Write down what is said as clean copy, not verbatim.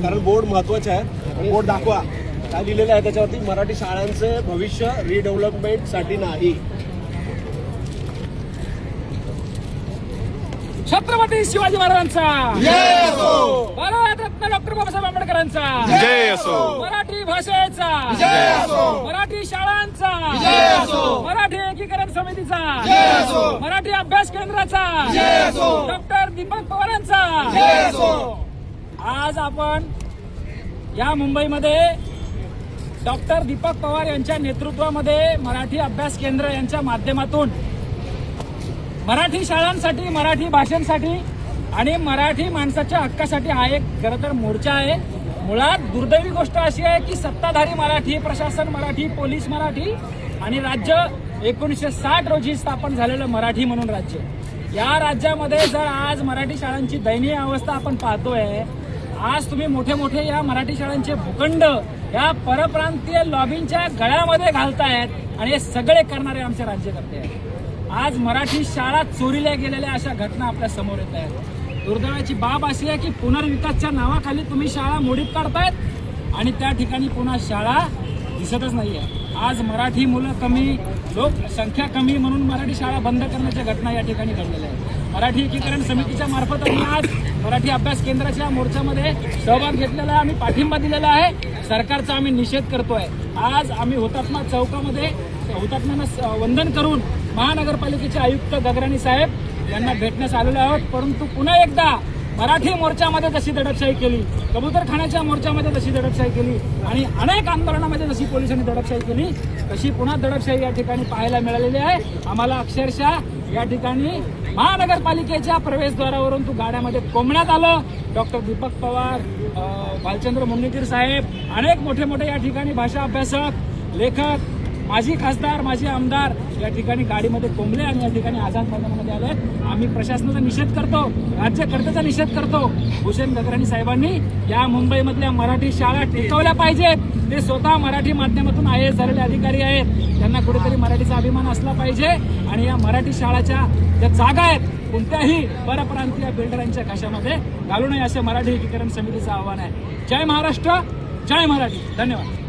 कारण बोर्ड महत्वाचे आहे. बोर्ड दाखवा काय लिहिलेलं आहे त्याच्यावरती. मराठी शाळांचे भविष्य रिडेव्हलपमेंट साठी नाही. छत्रपती शिवाजी महाराजांचा जय असो. भारतरत्न डॉक्टर बाबासाहेब आंबेडकरांचा जय असो. मराठी भाषेचा जय असो. मराठी शाळांचा जय असो. मराठी एकीकरण समितीचा जय असो. मराठी अभ्यास केंद्राचा जय असो. डॉक्टर दीपक पवारांचा जय असो. आज आपण या मुंबईमध्ये डॉक्टर दीपक पवार यांच्या नेतृत्वामध्ये मराठी अभ्यास केंद्र यांच्या माध्यमातून मराठी शाळांसाठी, मराठी भाषांसाठी आणि मराठी माणसाच्या हक्कासाठी हा एक खरं तर मोर्चा आहे. मुळात दुर्दैवी गोष्ट अशी आहे की सत्ताधारी मराठी, प्रशासन मराठी, पोलीस मराठी आणि राज्य 1960 रोजी स्थापन झालेलं मराठी म्हणून राज्य. या राज्यामध्ये जर आज मराठी शाळांची दयनीय अवस्था आपण पाहतोय, आज तुम्ही मोठे मोठे या मराठी शाळांचे भूखंड या परप्रांतीय लॉबींच्या गळ्यामध्ये घालतायत आणि हे सगळे करणारे आमचे राज्यकर्ते आहेत. आज मराठी शाळा चोरीला गेलेल्या अशा घटना आपल्या समोर येत आहेत. दुर्दैवाची बाब अशी आहे की पुनर्विकासच्या नावाखाली तुम्ही शाळा मोडीत काढतायत आणि त्या ठिकाणी पुन्हा शाळा दिसतच नाहीये. आज मराठी मुलं कमी, लोकसंख्या कमी म्हणून मराठी शाळा बंद करण्याच्या घटना या ठिकाणी घडलेल्या आहेत. मराठी एकीकरण समितीच्या मार्फत आम्ही आज मराठी अभ्यास केंद्राच्या मोर्चामध्ये सहभाग घेतलेला आहे. आम्ही पाठिंबा दिलेला आहे. सरकारचा आम्ही निषेध करतोय. आज आम्ही हुतात्मा चौकामध्ये हुतात्म्यांना वंदन करून महानगरपालिकेचे आयुक्त गगराणी साहेब यांना भेटण्यास आलेलो आहोत. परंतु पुन्हा एकदा मराठी मोर्चामध्ये जशी दडपशाही केली, कबूतरखान्याच्या मोर्चामध्ये जशी दडपशाही केली आणि अनेक आंदोलनामध्ये जशी पोलिसांनी दडपशाही केली, तशी पुन्हा दडपशाही या ठिकाणी पाहायला मिळालेली आहे. आम्हाला अक्षरशः या ठिकाणी महानगरपालिकेच्या प्रवेशद्वारावरून गाड्यामध्ये कोंबण्यात आलं. डॉक्टर दीपक पवार, भालचंद्र मुन्नीतीर साहेब, अनेक मोठे मोठे या ठिकाणी भाषा अभ्यासक, लेखक, माजी खासदार, माजी आमदार या ठिकाणी गाडीमध्ये कोंबले आणि या ठिकाणी आझाद मैदानामध्ये आले. आम्ही प्रशासनाचा निषेध करतो, राज्यकर्त्याचा निषेध करतो. भूषण गगराणी साहेबांनी या मुंबईमधल्या मराठी शाळा टिकवल्या पाहिजेत. ते स्वतः मराठी माध्यमातून IAS झालेले अधिकारी आहेत. त्यांना कुठेतरी मराठीचा अभिमान असला पाहिजे आणि या मराठी शाळाच्या ज्या जागा आहेत कोणत्याही परप्रांतीय बिल्डरांच्या घशामध्ये घालू नये असे मराठी एकीकरण समितीचं आव्हान आहे. जय महाराष्ट्र, जय मराठी. धन्यवाद.